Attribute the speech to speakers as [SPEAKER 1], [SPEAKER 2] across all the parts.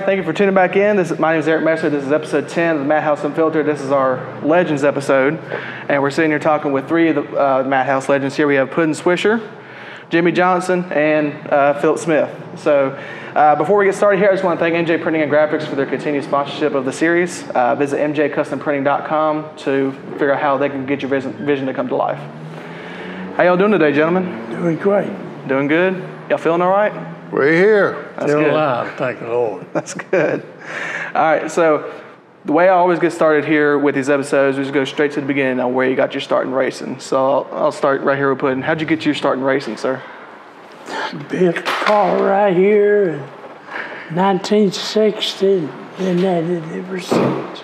[SPEAKER 1] everybody. Thank you for tuning back in. My name is Eric Messer. This is episode 10 of the Madhouse Unfiltered. This is our Legends episode. And we're sitting here talking with three of the Madhouse Legends here. We have Puddin Swisher, Jimmy Johnson, and Philip Smith. So before we get started here, I just want to thank MJ Printing and Graphics for their continued sponsorship of the series. Visit mjcustomprinting.com to figure out how they can get your vision to come to life. How y'all doing today, gentlemen?
[SPEAKER 2] Doing great.
[SPEAKER 1] Doing good? Y'all feeling all right?
[SPEAKER 3] We're here.
[SPEAKER 1] That's
[SPEAKER 2] Still
[SPEAKER 1] good.
[SPEAKER 2] alive, thank the Lord.
[SPEAKER 1] That's good. All right, so the way I always get started here with these episodes, we just go straight to the beginning on where you got your start in racing. So I'll start right here with Puddin. How'd you get your start in racing, sir?
[SPEAKER 2] Built a car right here in 1960, and been at it ever since.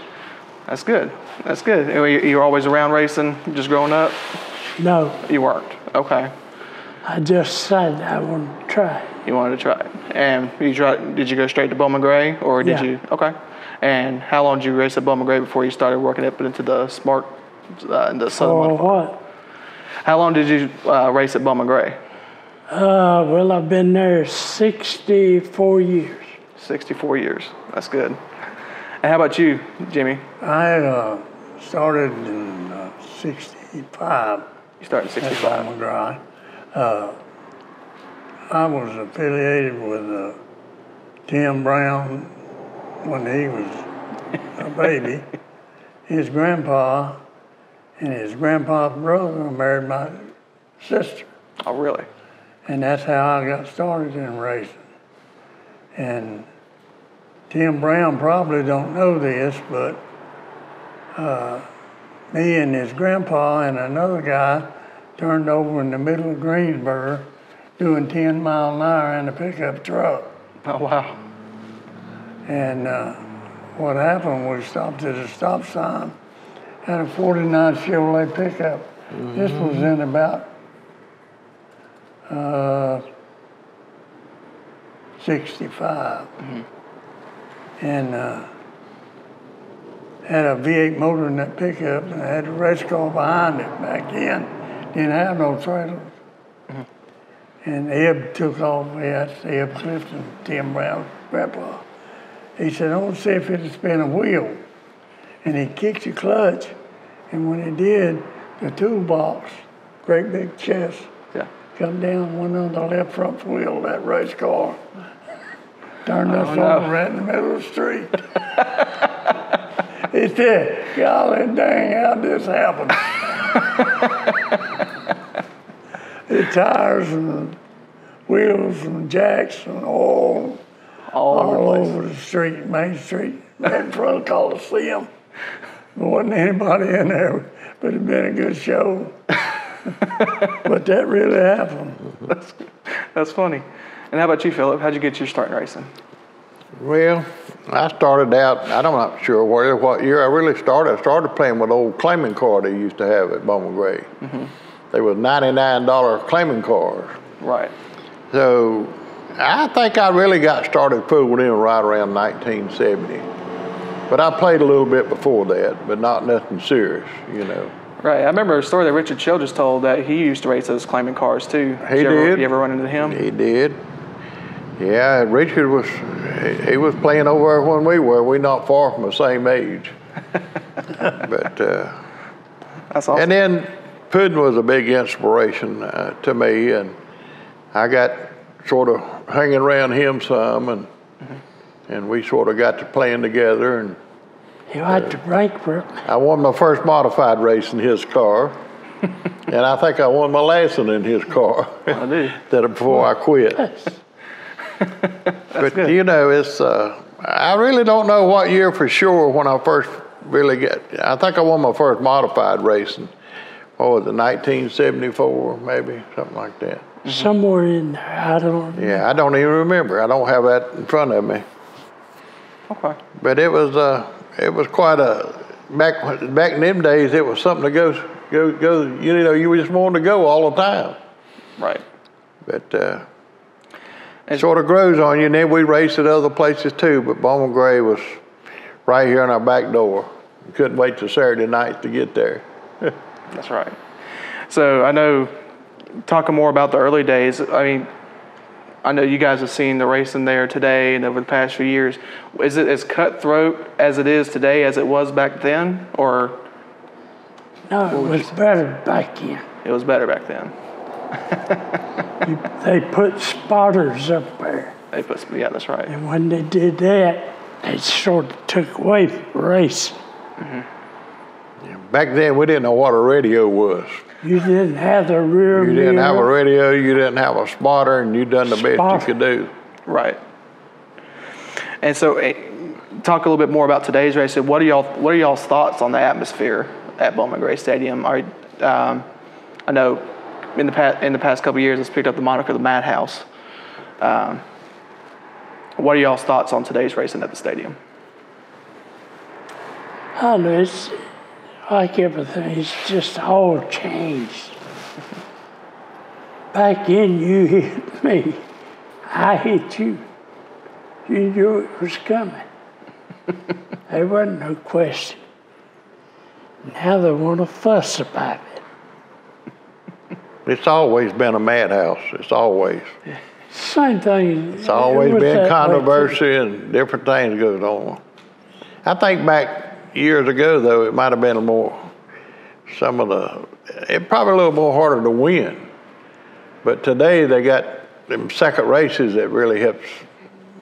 [SPEAKER 1] That's good. That's good. You were always around racing, just growing up?
[SPEAKER 2] No,
[SPEAKER 1] You weren't. Okay.
[SPEAKER 2] I just decided I wanted to try it.
[SPEAKER 1] You wanted to try it. And did you go straight to Bowman Gray, or did
[SPEAKER 2] Yeah.
[SPEAKER 1] you? Okay. And how long did you race at Bowman Gray before you started working up into the smart, into Southern
[SPEAKER 2] Or
[SPEAKER 1] Modified?
[SPEAKER 2] what?
[SPEAKER 1] How long did you race at Bowman Gray?
[SPEAKER 2] Well, I've been there 64 years.
[SPEAKER 1] 64 years. That's good. And how about you, Jimmy?
[SPEAKER 2] I started in 65
[SPEAKER 1] You started in
[SPEAKER 2] at
[SPEAKER 1] 65.
[SPEAKER 2] Bowman Gray. I was affiliated with Tim Brown when he was a baby. His grandpa and his grandpa's brother married my sister.
[SPEAKER 1] Oh, really?
[SPEAKER 2] And that's how I got started in racing. And Tim Brown probably don't know this, but me and his grandpa and another guy turned over in the middle of Greensboro doing 10 mile an hour in a pickup truck.
[SPEAKER 1] Oh, wow.
[SPEAKER 2] And what happened, we stopped at a stop sign, had a 49 Chevrolet pickup. This was in about 65. And had a V8 motor in that pickup, and I had a race car behind it back then. Didn't have no trailers. And Eb took off. That's Eb Clifton, Tim Brown's grandpa. He said, I want to see if it'll spin a wheel. And he kicked the clutch. And when he did, the toolbox, great big chest,
[SPEAKER 1] Yeah.
[SPEAKER 2] come down, went on the left front wheel of that race car. Turned us
[SPEAKER 1] no.
[SPEAKER 2] over right in the middle of the street. He said, golly dang, how'd this happen? The tires and the wheels and jacks and all over the street, Main Street, right in front of the Coliseum. There wasn't anybody in there, but it'd been a good show. But that really happened.
[SPEAKER 1] That's funny. And how about you, Philip? How'd you get your start in racing?
[SPEAKER 3] Well, I started out, I'm not sure what year I really started. I started playing with old claiming car they used to have at Bowman Gray. They were $99 claiming cars.
[SPEAKER 1] Right.
[SPEAKER 3] So I think I really got started pulled in right around 1970. But I played a little bit before that, but not nothing serious, you know.
[SPEAKER 1] Right. I remember a story that Richard Childress told that he used to race those claiming cars too.
[SPEAKER 3] He did.
[SPEAKER 1] You ever run into him?
[SPEAKER 3] He did. Yeah, Richard he was playing over there when we were. We're not far from the same age. But
[SPEAKER 1] That's awesome.
[SPEAKER 3] and then Puddin was a big inspiration to me, and I got sort of hanging around him some, and we sort of got to playing together. And
[SPEAKER 2] You had to break for it.
[SPEAKER 3] I won my first modified race in his car, and I think I won my last one in his car.
[SPEAKER 1] I do.
[SPEAKER 3] Before I quit. But
[SPEAKER 1] good.
[SPEAKER 3] you know, it's I really don't know what year for sure when I first really I think I won my first modified race in, what was it, 1974 maybe, something like that.
[SPEAKER 2] Somewhere in there, I don't know.
[SPEAKER 3] Yeah, I don't even remember. I don't have that in front of me.
[SPEAKER 1] Okay.
[SPEAKER 3] But it was quite back in them days. It was something to go. You know, you just wanted to go all the time.
[SPEAKER 1] Right.
[SPEAKER 3] But it sort of grows on you, and then we raced at other places too, but Bowman Gray was right here on our back door. We couldn't wait till Saturday nights to get there.
[SPEAKER 1] That's right. So I know, talking more about the early days, I mean, I know you guys have seen the racing there today and over the past few years. Is it as cutthroat as it is today as it was back then, or?
[SPEAKER 2] No, it was better back then.
[SPEAKER 1] It was better back then.
[SPEAKER 2] They put spotters up there.
[SPEAKER 1] Yeah, that's right.
[SPEAKER 2] And when they did that, they sort of took away from racing.
[SPEAKER 3] Back then, we didn't know what a radio was.
[SPEAKER 2] You didn't have the rear
[SPEAKER 3] You didn't have a radio, you didn't have a spotter, and you done the best you could do.
[SPEAKER 1] Right. And so, talk a little bit more about today's race. What are y'all's thoughts on the atmosphere at Bowman Gray Stadium? I know in the past couple of years, it's picked up the moniker the Madhouse. What are y'all's thoughts on today's racing at the stadium?
[SPEAKER 2] Oh, no, it's like everything. It's just all changed. Back then, you hit me. I hit you. You knew it was coming. There wasn't no question. Now they want to fuss about it.
[SPEAKER 3] It's always been a madhouse. It's always.
[SPEAKER 2] Same thing.
[SPEAKER 3] It's always been controversy and different things going on. I think back years ago, though, it might have been probably a little more harder to win. But today they got them second races that really helps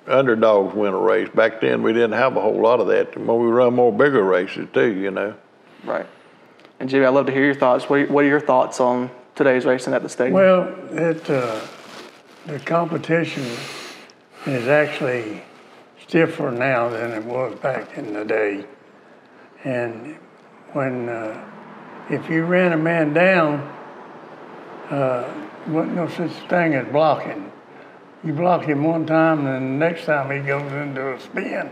[SPEAKER 3] underdogs win a race. Back then we didn't have a whole lot of that. We run more bigger races too, you know.
[SPEAKER 1] Right. And Jimmy, I'd love to hear your thoughts. What are your thoughts on today's racing at the stadium?
[SPEAKER 2] Well, the competition is actually stiffer now than it was back in the day. And when, if you ran a man down, wasn't no such thing as blocking. You block him one time, and the next time he goes into a spin.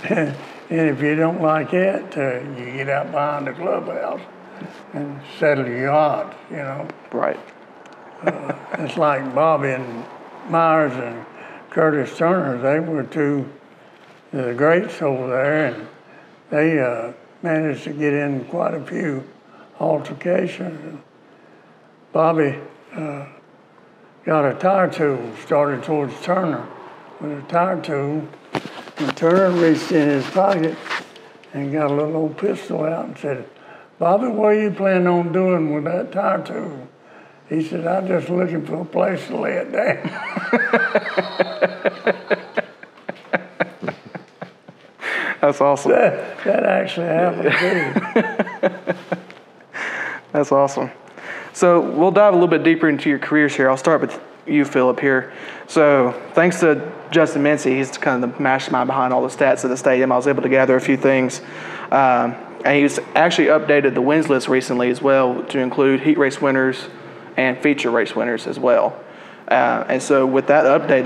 [SPEAKER 2] And if you don't like it, you get out behind the clubhouse and settle your odds, you know.
[SPEAKER 1] Right.
[SPEAKER 2] It's like Bobby and Myers and Curtis Turner. They were two of the greats over there, and they managed to get in quite a few altercations. And Bobby got a tire tool, started towards Turner with a tire tool, and Turner reached in his pocket and got a little old pistol out and said, "Bobby, what are you planning on doing with that tire tool?" He said, "I'm just looking for a place to lay it down."
[SPEAKER 1] That's awesome.
[SPEAKER 2] That actually happened too.
[SPEAKER 1] That's awesome. So we'll dive a little bit deeper into your careers here. I'll start with you, Philip, here. So thanks to Justin Mincy, he's kind of the mastermind behind all the stats at the stadium. I was able to gather a few things. And he's actually updated the wins list recently as well to include heat race winners and feature race winners as well. And so with that update,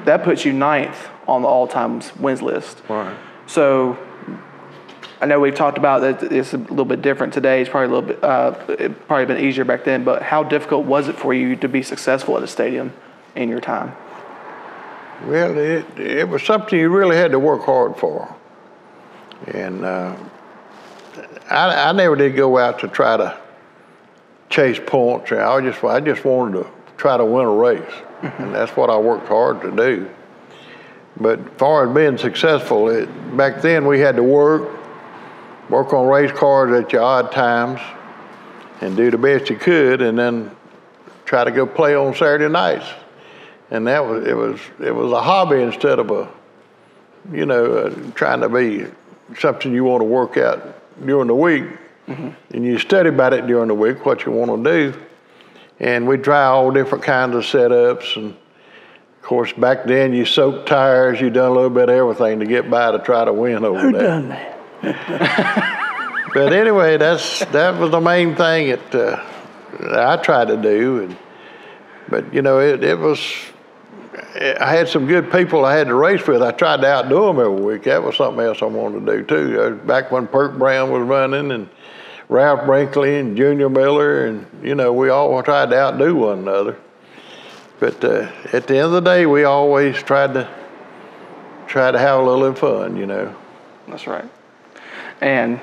[SPEAKER 1] that puts you 9th on the all-time wins list.
[SPEAKER 3] Right.
[SPEAKER 1] So I know we've talked about that it's a little bit different today. It's probably a little bit, it probably been easier back then, but how difficult was it for you to be successful at a stadium in your time?
[SPEAKER 3] Well, it was something you really had to work hard for. And I never did go out to try to chase points. I just wanted to try to win a race. Mm-hmm. And that's what I worked hard to do. But as far as being successful, back then we had to work on race cars at your odd times and do the best you could, and then try to go play on Saturday nights. And it was a hobby instead of trying to be something you want to work out during the week. Mm-hmm. And you study about it during the week, what you want to do. And we try all different kinds of setups. And of course, back then you soaked tires, you done a little bit of everything to get by to try to win over
[SPEAKER 2] Who
[SPEAKER 3] there.
[SPEAKER 2] done that?
[SPEAKER 3] But anyway, that was the main thing that I tried to do. But it was. I had some good people I had to race with. I tried to outdo them every week. That was something else I wanted to do too. Back when Perk Brown was running, and Ralph Brinkley and Junior Miller, and we all tried to outdo one another. But at the end of the day, we always tried to have a little fun,
[SPEAKER 1] That's right. And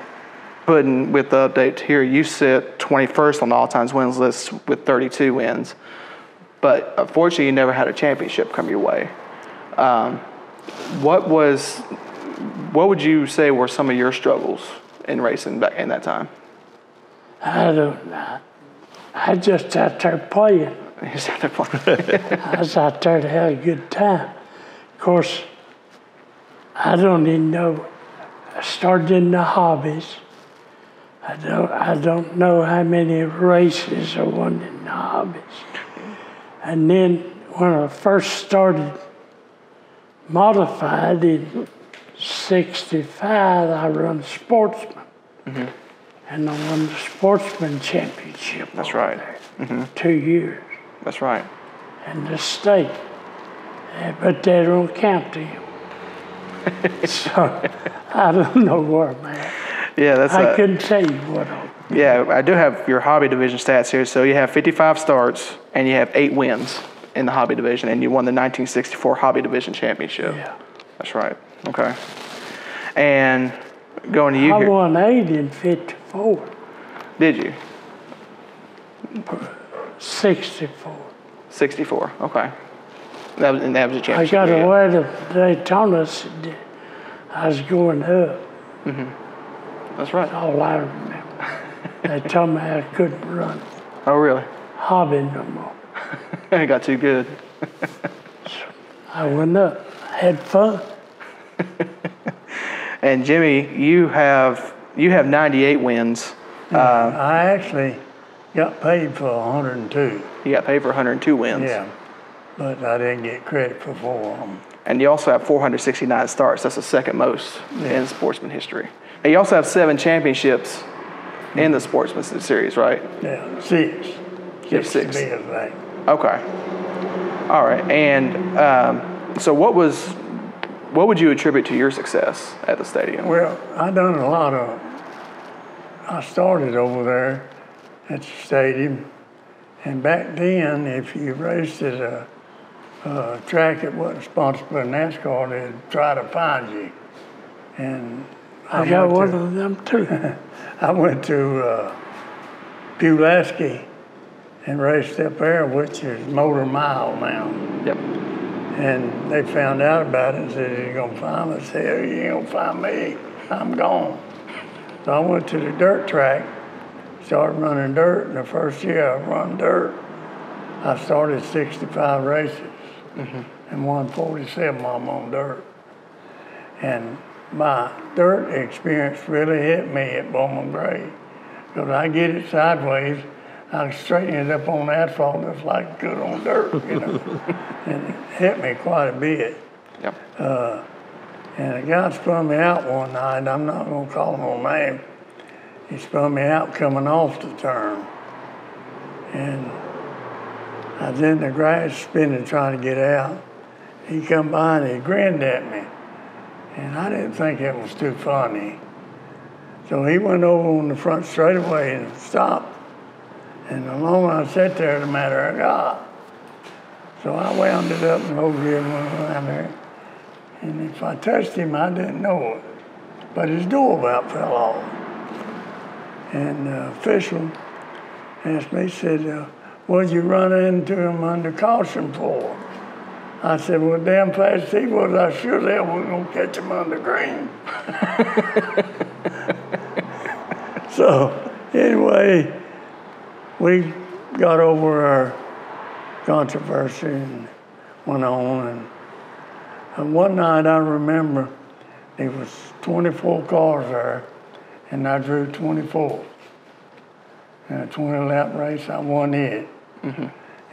[SPEAKER 1] Puddin, with the update here, you sit 21st on the all-time wins list with 32 wins. but unfortunately, you never had a championship come your way. What would you say were some of your struggles in racing back in that time?
[SPEAKER 2] I don't know. I just out there playing.
[SPEAKER 1] You just out there playing.
[SPEAKER 2] I was out there to have a good time. Of course, I don't even know. I started in the hobbies. I don't know how many races I won in the hobbies. And then when I first started Modified in '65, I run Sportsman.
[SPEAKER 1] Mm-hmm.
[SPEAKER 2] And I won the Sportsman Championship.
[SPEAKER 1] That's right.
[SPEAKER 2] Mm-hmm. 2 years.
[SPEAKER 1] That's right.
[SPEAKER 2] And the state. But they don't count to you. So I don't know where I'm at.
[SPEAKER 1] Yeah, that's.
[SPEAKER 2] I couldn't tell you what I'm.
[SPEAKER 1] Yeah, I do have your hobby division stats here. So you have 55 starts and you have 8 wins in the hobby division, and you won the 1964 hobby division championship.
[SPEAKER 2] Yeah.
[SPEAKER 1] That's right. Okay. And going to you
[SPEAKER 2] I
[SPEAKER 1] here.
[SPEAKER 2] won 8 in '54.
[SPEAKER 1] Did you?
[SPEAKER 2] 64.
[SPEAKER 1] 64. Okay. That was a
[SPEAKER 2] I
[SPEAKER 1] championship.
[SPEAKER 2] got
[SPEAKER 1] yeah.
[SPEAKER 2] away to Daytona. I was going up.
[SPEAKER 1] That's right.
[SPEAKER 2] All I remember. They told me I couldn't run
[SPEAKER 1] Oh, really?
[SPEAKER 2] hobby no more.
[SPEAKER 1] It got too good.
[SPEAKER 2] I went up, had fun.
[SPEAKER 1] And Jimmy, you have 98 wins.
[SPEAKER 2] I actually got paid for 102.
[SPEAKER 1] You got paid for 102 wins.
[SPEAKER 2] Yeah, but I didn't get credit for 4 of them.
[SPEAKER 1] And you also have 469 starts. That's the second most in sportsman history. And you also have 7 championships in the Sportsman Series, right?
[SPEAKER 2] Yeah, 6.
[SPEAKER 1] You have 6.
[SPEAKER 2] To be exact.
[SPEAKER 1] Okay. All right. And so what would you attribute to your success at the stadium?
[SPEAKER 2] Well, I started over there at the stadium, and back then, if you raced at a track that wasn't sponsored by NASCAR, they'd try to find you. And I got one of them too. I went to Pulaski and raced up there, which is Motor Mile now.
[SPEAKER 1] Yep.
[SPEAKER 2] And they found out about it and said, "You're gonna find us." I said, "Hell, you ain't gonna find me. I'm gone." So I went to the dirt track, started running dirt, and the first year I run dirt, I started 65 races and won 47 of them on dirt. And my dirt experience really hit me at Bowman Gray, because I get it sideways, I straighten it up on asphalt just like good on dirt, you know. And it hit me quite a bit.
[SPEAKER 1] Yep.
[SPEAKER 2] And a guy spun me out one night. I'm not gonna call no name. He spun me out coming off the turn. And I was in the grass spinning trying to get out. He come by and he grinned at me. And I didn't think it was too funny. So he went over on the front straightaway and stopped. And the longer I sat there, the madder I got. So I wound it up and over here and went around there. And if I touched him, I didn't know it. But his door about fell off. And the official asked me, he said, "What'd you run into him under caution for?" I said, "Well, damn fast he was, I sure as hell wasn't gonna catch him under green." So anyway, we got over our controversy and went on. And one night I remember there was 24 cars there, and I drew 24. In a 20-lap race, I won it.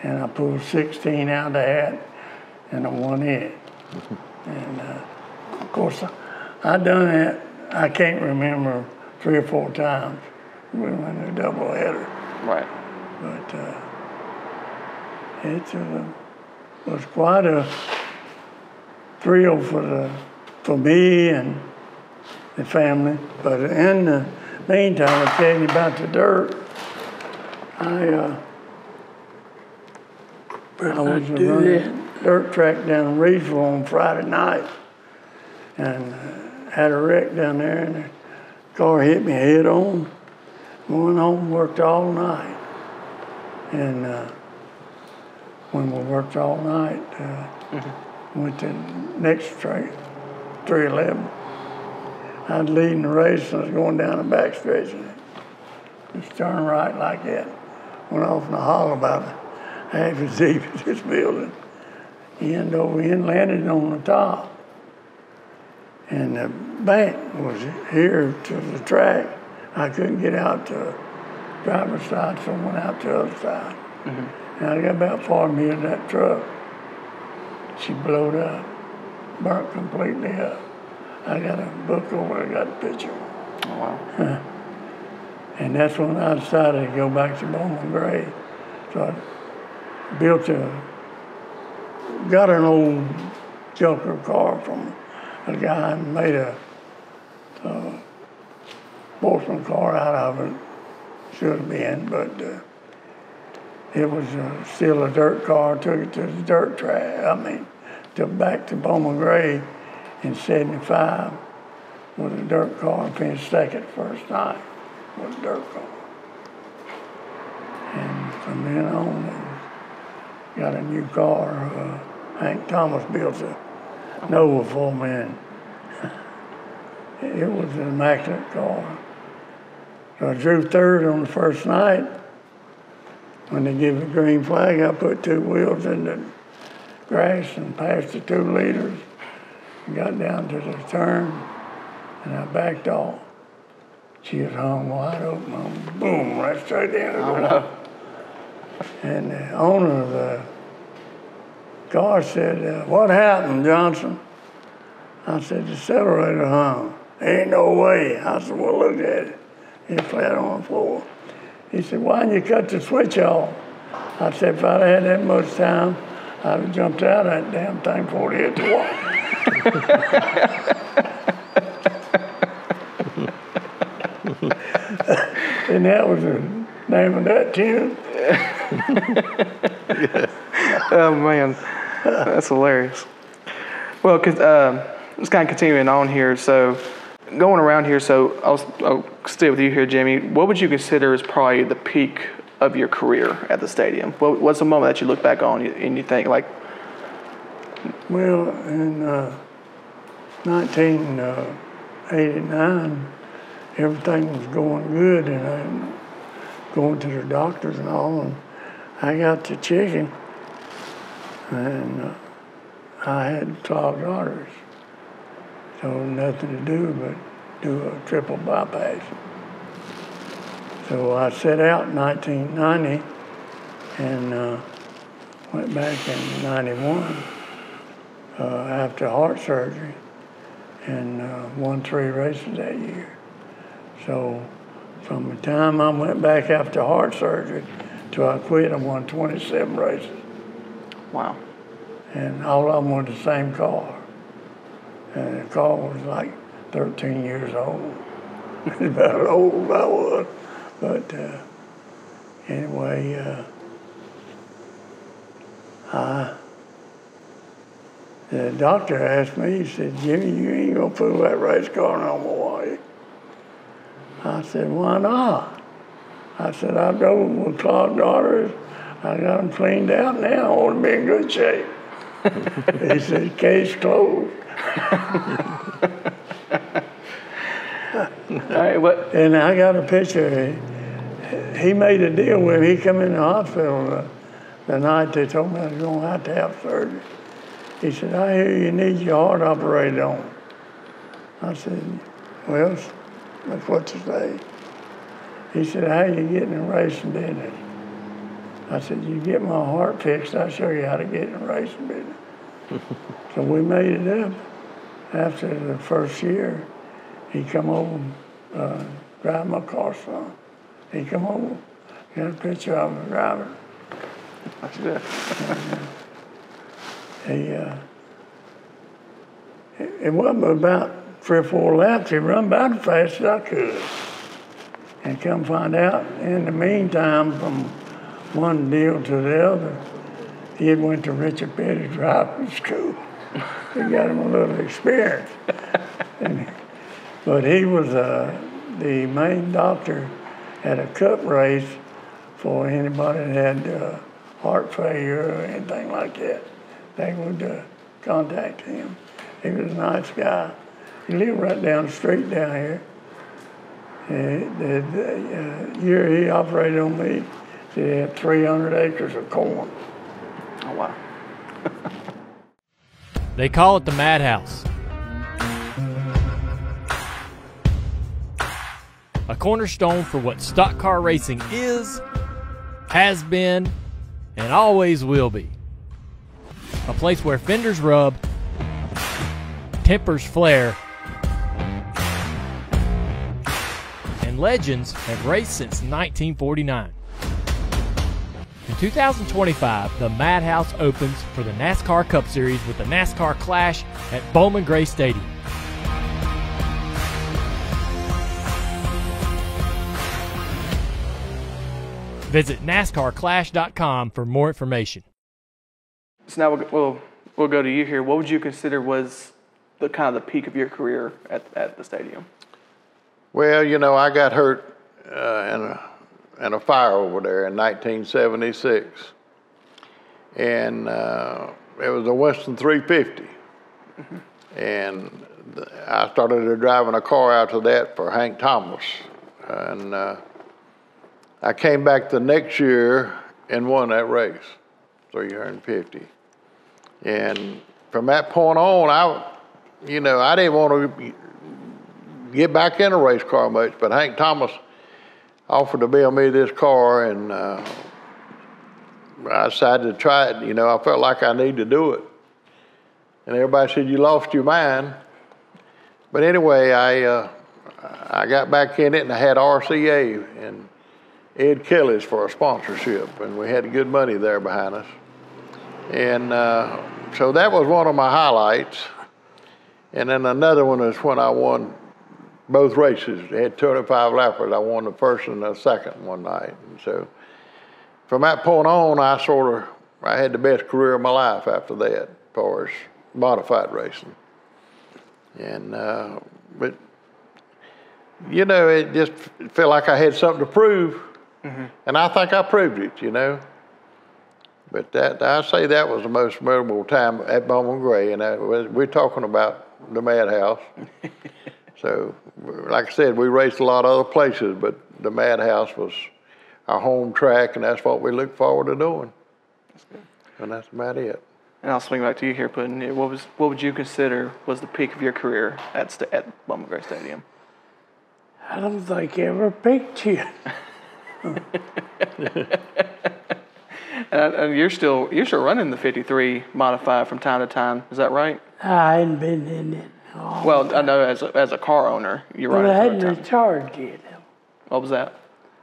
[SPEAKER 2] And I pulled 16 out of the hat, and I won it. And of course, I done that, I can't remember, 3 or 4 times. We went a double header.
[SPEAKER 1] Right.
[SPEAKER 2] But it was quite a thrill for me and the family. But in the meantime, I'll tell you about the dirt. I was running a dirt track down in Reedsville on Friday night, and had a wreck down there, and the car hit me head on. Went home, worked all night, and when we worked all night. Went to next train, 311. I'd leading the race and I was going down the back stretch. Just turned right like that. Went off in a hollow about half as deep as this building. End over end, landed on the top. And the bank was here to the track. I couldn't get out to the driver's side, so I went out to the other side. And I got about 40 meters of that truck. She blowed up, burnt completely up. I got a book over, I got a picture.
[SPEAKER 1] Oh, wow.
[SPEAKER 2] And that's when I decided to go back to Bowman Gray. So I got an old junker car from a guy and made a Sportsman car out of it. Should have been, but it was still a dirt car. Took it to the dirt track. Took back to Bowman Gray in '75 with a dirt car and finished second first night with a dirt car. And from then on, got a new car. Hank Thomas built a Nova for me, and it was an immaculate car. So I drew third on the first night. When they give the green flag, I put 2 wheels in the grass and passed the 2 leaders. And got down to the turn, and I backed off. She was hung wide open, boom, right straight down the ground. And the owner of the car said, "What happened, Johnson?" I said, "The accelerator hung." "Ain't no way." I said, "Well, look at it. It's flat on the floor." He said, "Why didn't you cut the switch off?" I said, "If I'd had that much time, I'd have jumped out of that damn thing before it hit the wall." And that was the name of that tune.
[SPEAKER 1] Oh, man. That's hilarious. Well, just kind of continuing on here. So, going around here, so I'll stay with you here, Jimmy. What would you consider is probably the peak of your career at the stadium? What's the moment that you look back on and you think, like...
[SPEAKER 2] Well, in 1989, everything was going good, and I'm going to the doctors and all, and I got to checking, and I had clogged arteries. So nothing to do but do a triple bypass. So I set out in 1990 and went back in 91 after heart surgery and won 3 races that year. So from the time I went back after heart surgery till I quit, I won 27 races.
[SPEAKER 1] Wow.
[SPEAKER 2] And all of them were the same car. And the car was like 13 years old. It's about as old as I was. But anyway, the doctor asked me, he said, "Jimmy, you ain't gonna fool that race car no more, are you?" I said, "Why not?" I said, "I drove with clogged arteries. I got them cleaned out now. I want to be in good shape." He said, "Case closed."
[SPEAKER 1] All right, what?
[SPEAKER 2] And I got a picture. He made a deal with me. He come in the hospital the night they told me I was going to have surgery. He said, "I hear you need your heart operated on." I said, "Well, that's what you say." He said, "How you getting in racing business?" I said, "You get my heart fixed, I'll show you how to get in racing business." So we made it up. After the first year, he come over, drive my car some. He come over, got a picture of him driving.
[SPEAKER 1] That's good.
[SPEAKER 2] It wasn't about 3 or 4 laps. He run about as fast as I could. And come find out, in the meantime, from one deal to the other, he had went to Richard Petty driving school. He got him a little experience. But he was the main doctor at a cup race for anybody that had heart failure or anything like that, they would contact him. He was a nice guy. He lived right down the street down here. The year he operated on me, he had 300 acres of corn.
[SPEAKER 1] Oh, wow.
[SPEAKER 4] They call it the Madhouse. A cornerstone for what stock car racing is, has been, and always will be. A place where fenders rub, tempers flare, and legends have raced since 1949. In 2025, the Madhouse opens for the NASCAR Cup Series with the NASCAR Clash at Bowman Gray Stadium. Visit NASCARClash.com for more information.
[SPEAKER 1] So now we'll go to you here. What would you consider was the kind of the peak of your career at the stadium?
[SPEAKER 3] Well, you know, I got hurt in a fire over there in 1976, and it was a Winston 350, and I started driving a car after that for Hank Thomas, and I came back the next year and won that race, 350. And from that point on, I didn't want to get back in a race car much, but Hank Thomas offered to build me this car, and I decided to try it. You know, I felt like I needed to do it. And everybody said, "You lost your mind." But anyway, I got back in it, and I had RCA and Ed Kelly's for a sponsorship, and we had good money there behind us. And so that was one of my highlights. And then another one is when I won both races. They had 25 lappers. I won the first and the second one night. And so from that point on, I had the best career of my life after that, as far as modified racing. And but you know, it just felt like I had something to prove. And I think I proved it, you know. But I say that was the most memorable time at Bowman Gray, and we're talking about the Madhouse. So, like I said, we raced a lot of other places, but the Madhouse was our home track, and that's what we look forward to doing. That's good. And that's about it.
[SPEAKER 1] And I'll swing back to you here, Puddin. What would you consider was the peak of your career at Bowman Gray Stadium?
[SPEAKER 2] I don't think I ever picked you.
[SPEAKER 1] And you're still running the 53 modified from time to time. Is that right?
[SPEAKER 2] I hadn't been in it.
[SPEAKER 1] Well, I know as a car owner, you're running.
[SPEAKER 2] Well, I hadn't retired yet.
[SPEAKER 1] What was that?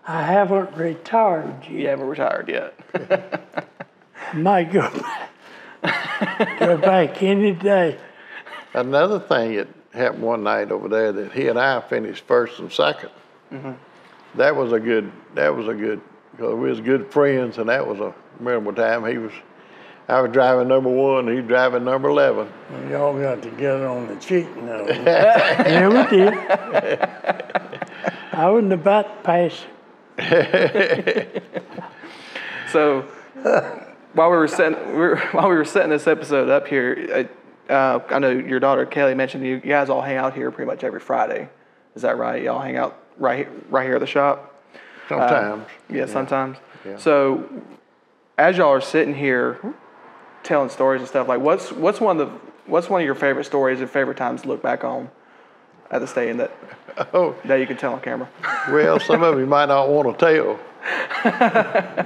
[SPEAKER 2] I haven't retired yet.
[SPEAKER 1] You haven't retired yet.
[SPEAKER 2] I might go back any day.
[SPEAKER 3] Another thing that happened one night over there, that he and I finished first and second. That was a good, because we was good friends, and that was a memorable time. I was driving number 1, he was driving number 11.
[SPEAKER 2] Well, y'all got together on the cheating though. Yeah, we did. I wasn't about to pass it.
[SPEAKER 1] So, while we were setting this episode up here, I know your daughter Kelly mentioned you guys all hang out here pretty much every Friday. Is that right? Y'all hang out right here at the shop?
[SPEAKER 3] Sometimes.
[SPEAKER 1] Yeah, sometimes.
[SPEAKER 3] Yeah.
[SPEAKER 1] So, as y'all are sitting here telling stories and stuff, like what's one of your favorite stories and favorite times to look back on at the stadium that you can tell on camera?
[SPEAKER 3] Well, some of you might not want to tell,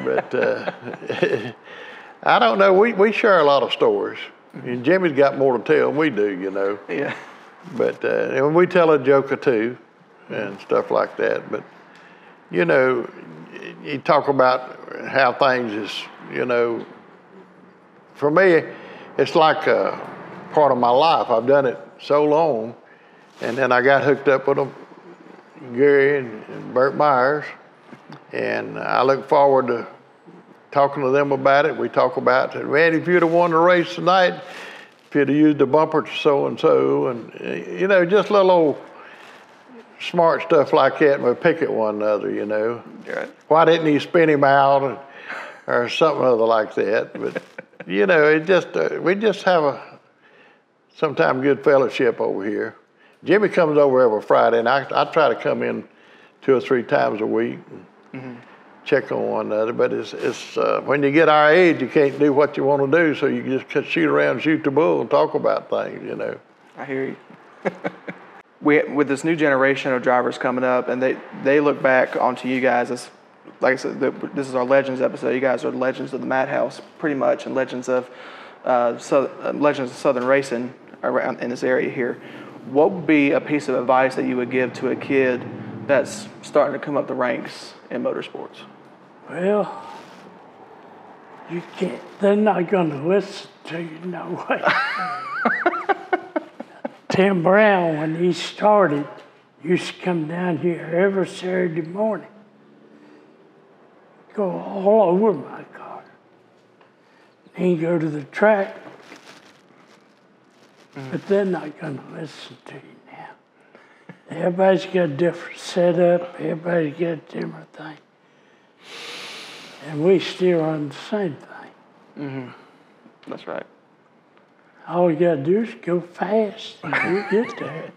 [SPEAKER 3] but I don't know. We share a lot of stories, and Jimmy's got more to tell than we do, you know.
[SPEAKER 1] Yeah.
[SPEAKER 3] But and we tell a joke or two and stuff like that. But you know, you talk about how things is, you know. For me, it's like a part of my life. I've done it so long, and then I got hooked up with Gary and Bert Myers, and I look forward to talking to them about it. We talk about, man, if you'd have won the race tonight, if you'd have used the bumper to so-and-so, and, you know, just little old smart stuff like that, and we pick at one another, you know.
[SPEAKER 1] Right.
[SPEAKER 3] Why didn't he spin him out? And or something other like that. But you know, it just we just have a sometimes good fellowship over here. Jimmy comes over every Friday, and I try to come in 2 or 3 times a week and check on one another. But it's when you get our age, you can't do what you want to do, so you just shoot around, shoot the bull, and talk about things. You know.
[SPEAKER 1] I hear you. With this new generation of drivers coming up, and they look back onto you guys as, like I said, this is our Legends episode. You guys are the legends of the Madhouse, pretty much, and legends of Southern racing around in this area here. What would be a piece of advice that you would give to a kid that's starting to come up the ranks in motorsports?
[SPEAKER 2] Well, you can't. They're not going to listen to you, no way. Tim Brown, when he started, used to come down here every Saturday morning. Go all over my car. Then go to the track. But they're not going to listen to you now. Everybody's got a different setup. Everybody's got a different thing. And we still run the same thing.
[SPEAKER 1] That's right.
[SPEAKER 2] All you got to do is go fast and you get there.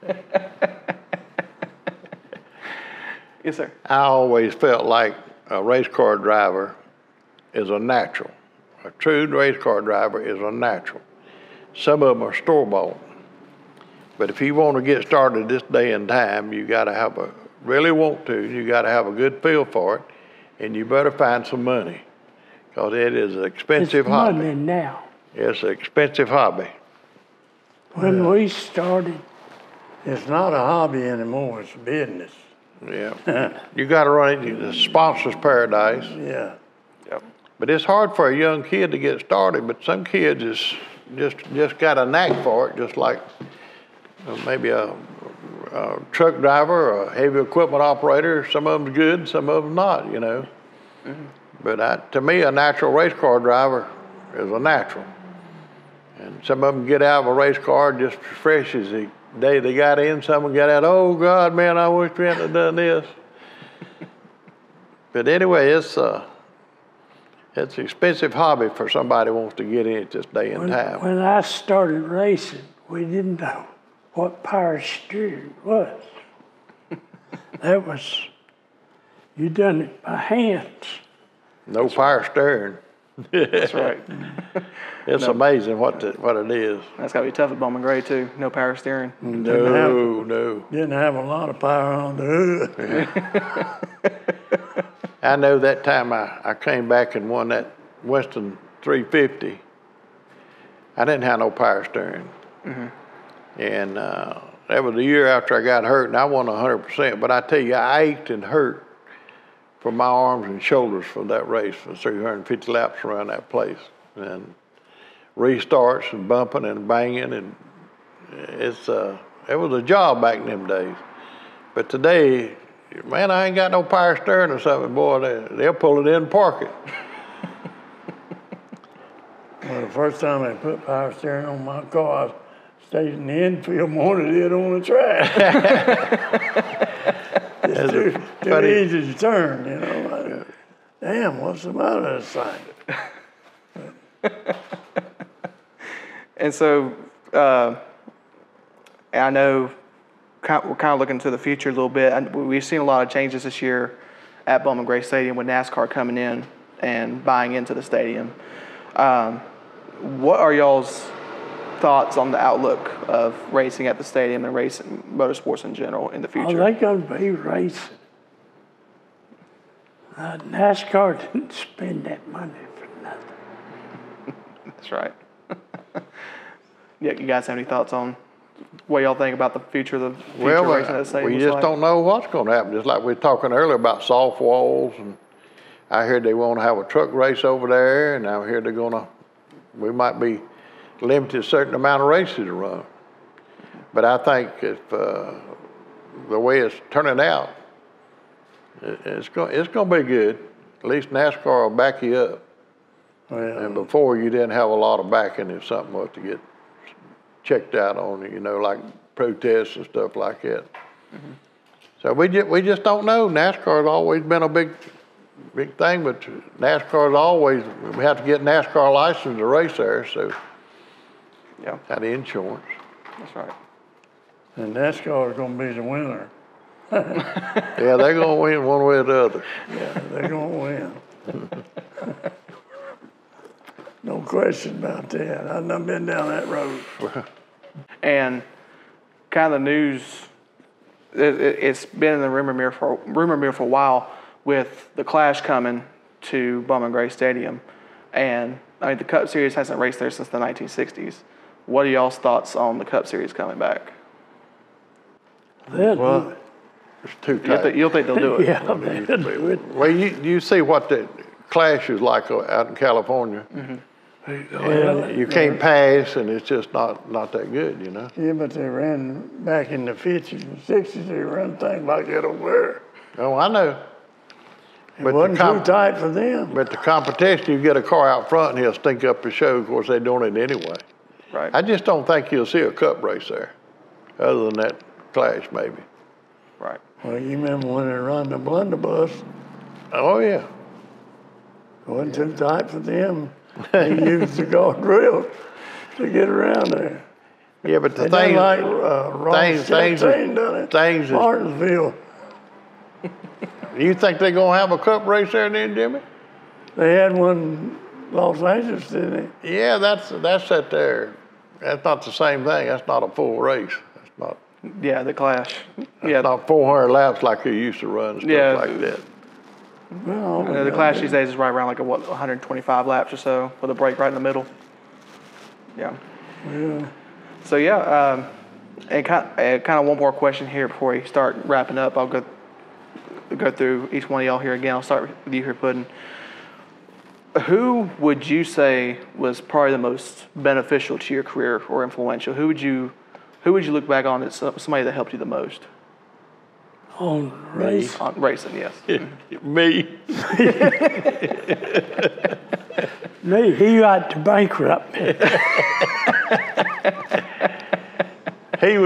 [SPEAKER 1] Yes, sir.
[SPEAKER 3] I always felt like a race car driver is a natural. A true race car driver is a natural. Some of them are store-bought. But if you want to get started this day and time, you got to have you got to have a good feel for it, and you better find some money, because it is an expensive hobby.
[SPEAKER 2] Money now.
[SPEAKER 3] It's an expensive hobby.
[SPEAKER 2] When we started,
[SPEAKER 5] It's not a hobby anymore, it's a business.
[SPEAKER 3] Yeah. You got to run it, the sponsor's paradise.
[SPEAKER 5] Yeah.
[SPEAKER 1] Yep.
[SPEAKER 3] But it's hard for a young kid to get started, but some kids just got a knack for it, just like maybe a truck driver or a heavy equipment operator. Some of them's good, some of them not, you know. But to me, a natural race car driver is a natural. And some of them get out of a race car just as fresh as the day they got in. Some of them get out, oh God, man, I wish we hadn't done this. But anyway, it's an expensive hobby for somebody who wants to get in it this day and time.
[SPEAKER 2] when I started racing, we didn't know what power steering was. That was, you done it by hands.
[SPEAKER 3] No power steering.
[SPEAKER 1] That's right.
[SPEAKER 3] It's amazing what it is.
[SPEAKER 1] That's got to be tough at Bowman Gray, too. No power steering.
[SPEAKER 3] No.
[SPEAKER 5] Didn't have a lot of power on the hood.
[SPEAKER 3] I know that time I came back and won that Winston 350. I didn't have no power steering. And that was the year after I got hurt, and I won 100%. But I tell you, I ached and hurt from my arms and shoulders for that race for 350 laps around that place. And restarts and bumping and banging, and it was a job back in them days. But today, man, I ain't got no power steering or something, boy, they'll pull it in and park it.
[SPEAKER 5] Well, the first time they put power steering on my car, I stayed in the infield more than it did on the track. It's too easy to turn, you know. Damn, what's the matter with this thing?
[SPEAKER 1] And so, I know we're kind of looking to the future a little bit. We've seen a lot of changes this year at Bowman Gray Stadium with NASCAR coming in and buying into the stadium. What are y'all's thoughts on the outlook of racing at the stadium and racing motorsports in general in the future?
[SPEAKER 2] Oh, they're going to be racing. NASCAR didn't spend that money for nothing.
[SPEAKER 1] That's right. Yeah, you guys have any thoughts on what y'all think about the future of the future racing at the stadium?
[SPEAKER 3] We just don't know what's going to happen. Just like we were talking earlier about soft walls, and I heard they want to have a truck race over there, and I heard we might be limited a certain amount of races to run. But I think if the way it's turning out, it's going to be good. At least NASCAR will back you up.
[SPEAKER 5] Well,
[SPEAKER 3] And before, you didn't have a lot of backing if something was to get checked out on it, you know, like protests and stuff like that. So we just don't know. NASCAR has always been a big thing, but NASCAR's always, we have to get NASCAR license to race there, so
[SPEAKER 1] Yeah,
[SPEAKER 3] had the insurance.
[SPEAKER 1] that's right.
[SPEAKER 5] And NASCAR is going to be the winner.
[SPEAKER 3] Yeah, they're going to win one way or the other.
[SPEAKER 5] Yeah, they're going to win. No question about that. I've not been down that road.
[SPEAKER 1] And kind of the news, it's been in the rumor mill for a while with the Clash coming to Bowman Gray Stadium, and I mean the Cup Series hasn't raced there since the 1960s. What are y'all's thoughts on the Cup Series coming back?
[SPEAKER 5] Well,
[SPEAKER 3] It's too
[SPEAKER 1] You
[SPEAKER 3] tight.
[SPEAKER 1] don't think they'll do it?
[SPEAKER 5] yeah, they'll do it.
[SPEAKER 3] Well, you see what the Clash is like out in California.
[SPEAKER 5] Well,
[SPEAKER 3] You can't pass, and it's just not that good, you know.
[SPEAKER 5] yeah, but they ran back in the 50s and 60s. They ran things like that over there.
[SPEAKER 3] Oh, I know.
[SPEAKER 5] It
[SPEAKER 3] But
[SPEAKER 5] wasn't too tight for them.
[SPEAKER 3] But the competition, you get a car out front and he'll stink up the show. Of course, they're doing it anyway.
[SPEAKER 1] Right.
[SPEAKER 3] I just don't think you'll see a Cup race there, other than that Clash maybe.
[SPEAKER 1] Right.
[SPEAKER 5] Well, you remember when they run the blunderbuss?
[SPEAKER 3] Oh yeah.
[SPEAKER 5] It wasn't too tight for them. They used the guardrail to get around there.
[SPEAKER 3] Yeah, but the
[SPEAKER 5] They done
[SPEAKER 3] thing,
[SPEAKER 5] like Ross
[SPEAKER 3] things
[SPEAKER 5] Chastain done it.
[SPEAKER 3] things is,
[SPEAKER 5] Martinsville.
[SPEAKER 3] you think they're gonna have a Cup race there then, Jimmy?
[SPEAKER 5] They had one in Los Angeles, didn't they?
[SPEAKER 3] Yeah, that's at there. That's not the same thing. That's not a full race. That's not.
[SPEAKER 1] Yeah, the Clash.
[SPEAKER 3] It's not 400 laps like they used to run and stuff
[SPEAKER 1] Yeah.
[SPEAKER 3] like that.
[SPEAKER 5] Well,
[SPEAKER 1] The Clash these days is right around like 125 laps or so with a break right in the middle. Yeah.
[SPEAKER 5] yeah.
[SPEAKER 1] So yeah, and kind of one more question here before we start wrapping up. I'll go through each one of y'all here again. I'll start with you here, Puddin. Who would you say was probably the most beneficial to your career or influential? Who would you look back on as somebody that helped you the most?
[SPEAKER 5] On race.
[SPEAKER 1] On racing, yes.
[SPEAKER 3] Me.
[SPEAKER 5] Me, he got to bankrupt me.
[SPEAKER 3] He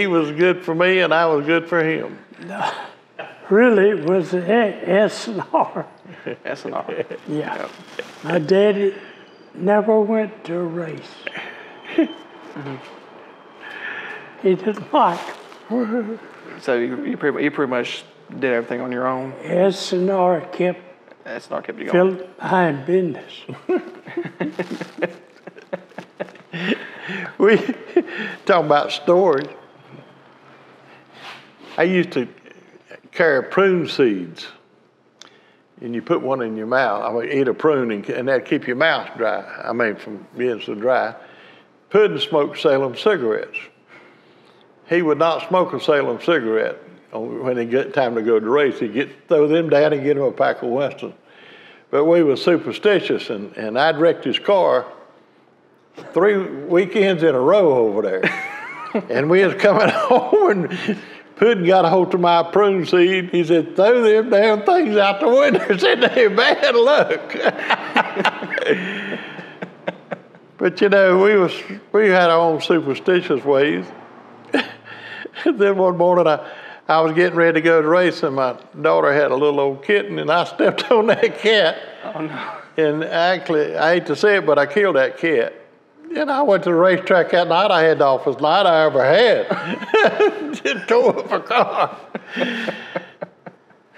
[SPEAKER 3] was good for me, and I was good for him.
[SPEAKER 5] Really, it was the S&R.
[SPEAKER 1] S&R.
[SPEAKER 5] Yeah. My daddy never went to a race. He didn't like
[SPEAKER 1] So you pretty much did everything on your own.
[SPEAKER 5] S&R kept
[SPEAKER 1] S&R kept you going.
[SPEAKER 5] Philip behind business.
[SPEAKER 3] We talking about stories. I used to carry prune seeds, and you put one in your mouth. I mean, eat a prune, and that'd keep your mouth dry. I mean, from being so dry. Puddin smoked Salem cigarettes. He would not smoke a Salem cigarette when he get time to go to race. He'd throw them down and get him a pack of Winston. But we were superstitious, and I'd wrecked his car 3 weekends in a row over there. And we was coming home, and Puddin got a hold of my prune seed. He said, throw them damn things out the window. I said, they're bad luck. But you know, we had our own superstitious ways. Then one morning I was getting ready to go to race, and my daughter had a little old kitten, and I stepped on that cat.
[SPEAKER 1] Oh no.
[SPEAKER 3] And actually, I hate to say it, but I killed that cat. And I went to the racetrack that night. I had the office night I ever had. Just tore up a car.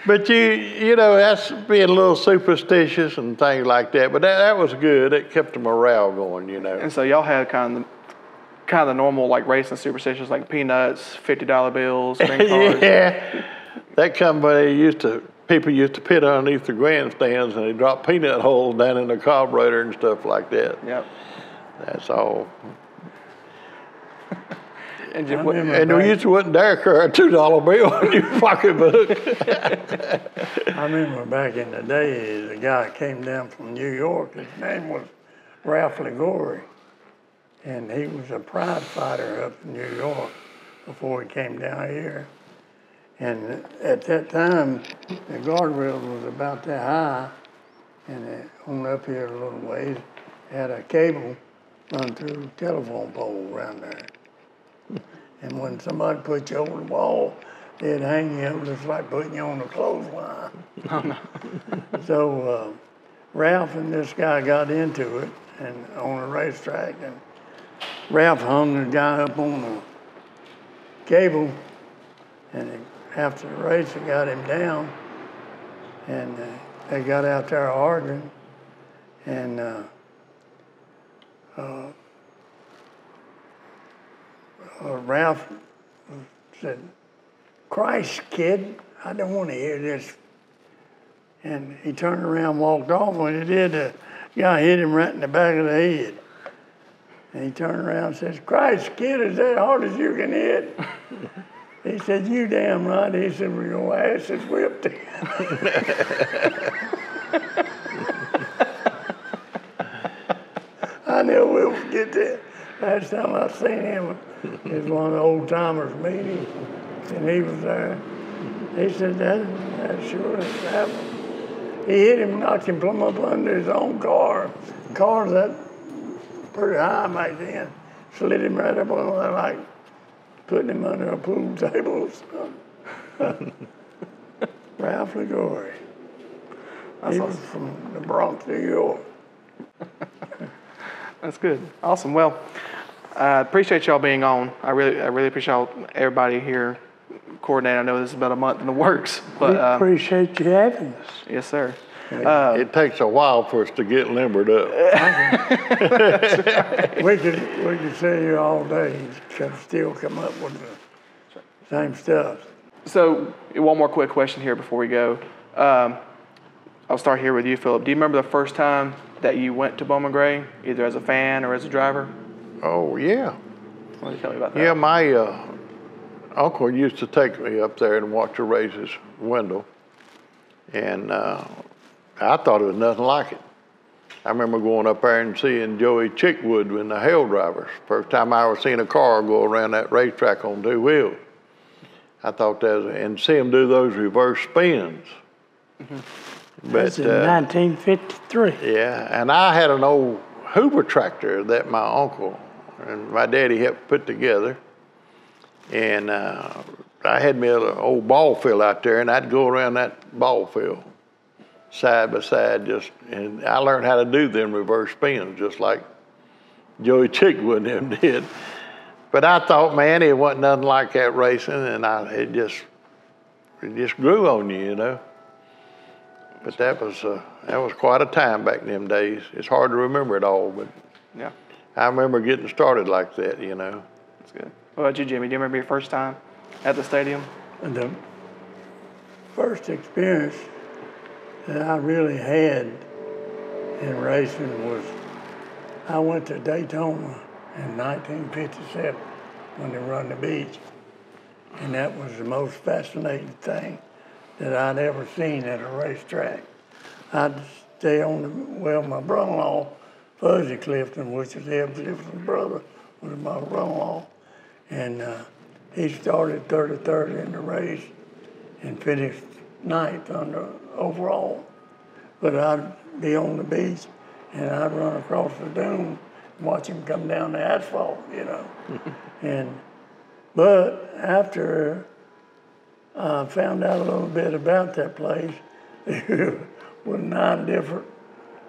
[SPEAKER 3] But you know, that's being a little superstitious and things like that. But that was good. It kept the morale going, you know.
[SPEAKER 1] And so y'all had kind of the normal like racing superstitions like peanuts, $50 bills, green cards.
[SPEAKER 3] Yeah. That company people used to pit underneath the grandstands, and they dropped peanut holes down in the carburetor and stuff like that.
[SPEAKER 1] Yep.
[SPEAKER 3] That's all.
[SPEAKER 1] And
[SPEAKER 3] And you wouldn't dare carry a $2 bill in your pocketbook.
[SPEAKER 5] I remember back in the day, the guy came down from New York. His name was Ralph Ligori. And he was a prize fighter up in New York before he came down here. And at that time, the guardrail was about that high, and on up here a little ways, had a cable run through a telephone pole around there. And when somebody put you over the wall, they'd hang you up just like putting you on a clothesline.
[SPEAKER 1] Oh, no.
[SPEAKER 5] So Ralph and this guy got into it and on a racetrack, and Ralph hung the guy up on the cable, and after the race, they got him down, and they got out there arguing, and Ralph said, "Christ, kid, I don't want to hear this." And he turned around and walked off. When he did, the guy hit him right in the back of the head. And he turned around and says, "Christ, kid, is that hard as you can hit?" He said, "You damn right." He said, "Well, your ass is whipped." I never will forget that. Last time I seen him, it was one of the old timers meetings, and he was there. He said, that sure happened. He hit him, knocked him plumb up under his own car. Car that pretty high back then. Slid him right up on there, like putting him under a pool table or something. Ralph LaGorry. He was from the Bronx, New York.
[SPEAKER 1] That's good. Awesome. Well, I appreciate y'all being on. I really appreciate everybody here coordinating. I know this is about a month in the works, but
[SPEAKER 2] We appreciate you having us.
[SPEAKER 1] yes, sir.
[SPEAKER 3] It takes a while for us to get limbered up.
[SPEAKER 5] We could sit here all day and could still come up with the same stuff.
[SPEAKER 1] So, one more quick question here before we go. I'll start here with you, Philip. Do you remember the first time that you went to Bowman Gray, either as a fan or as a driver?
[SPEAKER 3] Oh, yeah.
[SPEAKER 1] Why don't you tell me about that?
[SPEAKER 3] Yeah, my uncle used to take me up there and watch the races, Wendell. And I thought it was nothing like it. I remember going up there and seeing Joey Chickwood in the Hale drivers. First time I ever seen a car go around that racetrack on two wheels. I thought that was, and see him do those reverse spins.
[SPEAKER 2] Mm-hmm.
[SPEAKER 3] But,
[SPEAKER 2] That's in 1953.
[SPEAKER 3] yeah, and I had an old Hoover tractor that my uncle and my daddy helped put together. And I had me an old ball field out there, and I'd go around that ball field side by side, and I learned how to do them reverse spins, just like Joey Chickwood and them did. But I thought, man, it wasn't nothing like that racing, and it just grew on you, you know. But that was quite a time back in them days. It's hard to remember it all, but
[SPEAKER 1] Yeah,
[SPEAKER 3] I remember getting started like that, you know.
[SPEAKER 1] that's good. What about you, Jimmy? Do you remember your first time at the stadium?
[SPEAKER 5] And the first experience that I really had in racing was I went to Daytona in 1957 when they run the beach. And that was the most fascinating thing that I'd ever seen at a racetrack. I'd stay on my brother-in-law, Fuzzy Clifton, which is Eb Clifton's brother, was my brother-in-law. And he started 33rd in the race and finished 9th overall. But I'd be on the beach and I'd run across the dune and watch him come down the asphalt, you know. But after I found out a little bit about that place, there were 9 different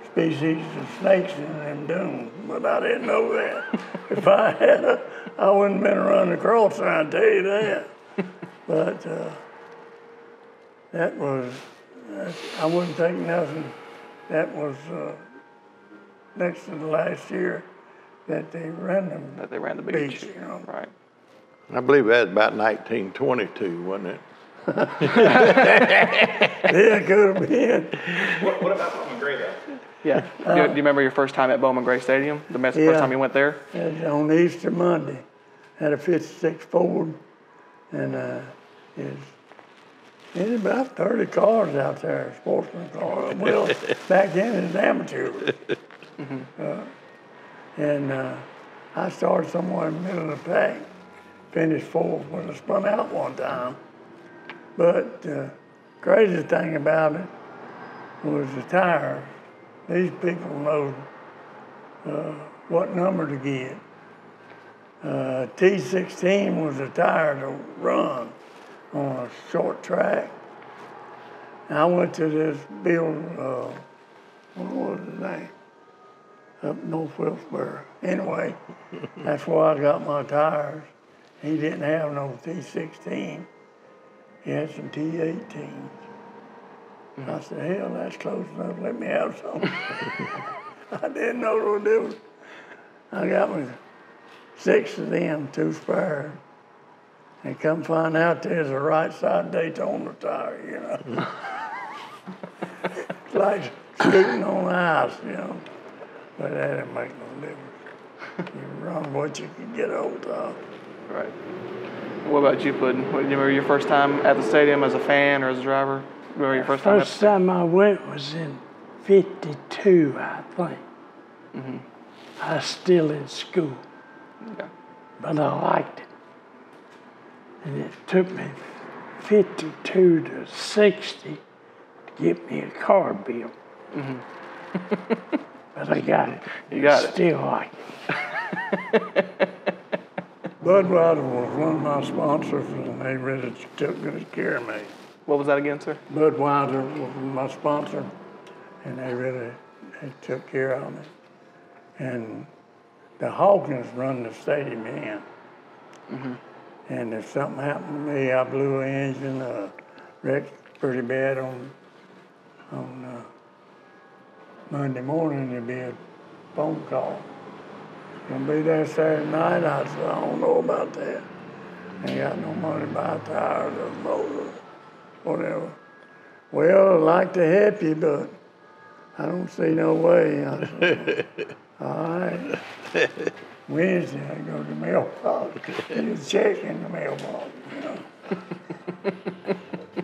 [SPEAKER 5] species of snakes in them dunes, but I didn't know that. If I had I wouldn't have been running across there, I'll tell you that. But I wouldn't take nothing. That was next to the last year that they ran them.
[SPEAKER 1] That they ran the beach.
[SPEAKER 5] You know.
[SPEAKER 1] Right.
[SPEAKER 3] I believe that was about 1922, wasn't it?
[SPEAKER 5] Yeah, it could have been.
[SPEAKER 6] What about Bowman Gray, though?
[SPEAKER 1] Yeah. Do you remember your first time at Bowman Gray Stadium? The first
[SPEAKER 5] Yeah.
[SPEAKER 1] time you went there?
[SPEAKER 5] And on Easter Monday, had a 56 Ford, and there's about 30 cars out there, Sportsman cars. Well, back then it was amateurs. And I started somewhere in the middle of the pack, finished 4th when I spun out one time. But the crazy thing about it was the tires. These people know what number to get. T16 was the tire to run. on a short track. And I went to this Bill, what was his name? Up North Wilkesboro. Anyway, that's where I got my tires. He didn't have no T16. He had some T18s. I said, hell, that's close enough. Let me have some. I didn't know no difference. I got me 6 of them, 2 spares. And come find out there's a right side Daytona tire, you know. It's like scooting on ice, you know. But that didn't make no difference. You run what you can get hold of.
[SPEAKER 1] Right. What about you, Puddin? Do you remember your first time at the stadium as a fan or as a driver? Remember your first time?
[SPEAKER 2] First time I went was in '52, I think.
[SPEAKER 1] Mm-hmm.
[SPEAKER 2] I was still in school,
[SPEAKER 1] Yeah.
[SPEAKER 2] but I liked it. And it took me 52 to 60 to get me a car built.
[SPEAKER 1] Mm-hmm.
[SPEAKER 2] But I got it.
[SPEAKER 1] You got it.
[SPEAKER 2] Still like it.
[SPEAKER 5] Budweiser was one of my sponsors, and they really took good care of me.
[SPEAKER 1] What was that again, sir?
[SPEAKER 5] Budweiser was my sponsor, and they took care of me. And the Hawkins run the stadium in.
[SPEAKER 1] Mm-hmm.
[SPEAKER 5] And if something happened to me, I blew an engine, wrecked pretty bad on Monday morning, there'd be a phone call. Gonna be there Saturday night. I said, I don't know about that. Ain't got no money to buy tires or motors, whatever. Well, I'd like to help you, but I don't see no way. I said, all right. Wednesday, I go to the mailbox, get a check in the mailbox, you know.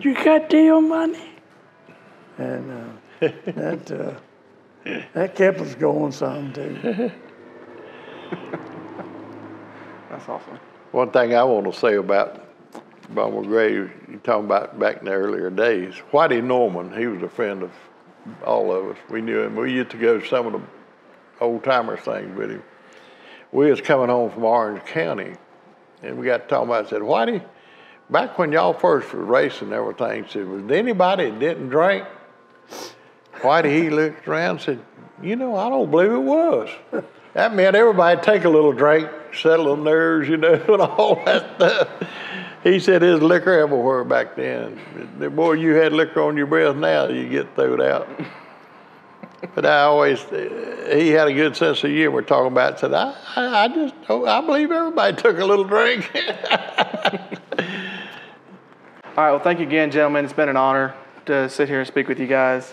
[SPEAKER 2] You got deal money?
[SPEAKER 5] And that kept us going some too.
[SPEAKER 1] That's awesome.
[SPEAKER 3] One thing I want to say about Bowman Gray, you're talking about back in the earlier days. Whitey Norman, he was a friend of all of us. We knew him. We used to go to some of the old-timer things with him. We was coming home from Orange County, and we got to talking about it. I said, Whitey, back when y'all first were racing and everything, said, was there anybody that didn't drink? Whitey, he looked around and said, you know, I don't believe it was. That meant everybody take a little drink, settle them nerves, you know, and all that stuff. He said there's liquor everywhere back then. The more you had liquor on your breath now, you get thrown out. But he had a good sense of humor talking about it. Said, I believe everybody took a little drink.
[SPEAKER 1] All right, well, thank you again, gentlemen. It's been an honor to sit here and speak with you guys.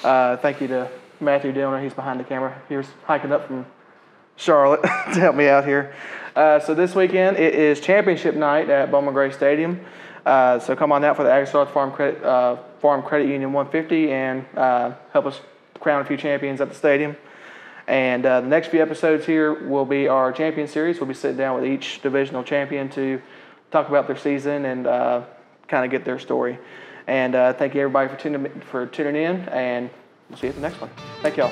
[SPEAKER 1] Thank you to Matthew Dillner. He's behind the camera. He was hiking up from Charlotte to help me out here. So this weekend, it is championship night at Bowman Gray Stadium. So come on out for the AgriStar Farm Credit Union 150 and help us crown a few champions at the stadium. And the next few episodes here will be our champion series. We'll be sitting down with each divisional champion to talk about their season and kind of get their story. And thank you everybody for tuning in, and we'll see you at the next one. Thank y'all.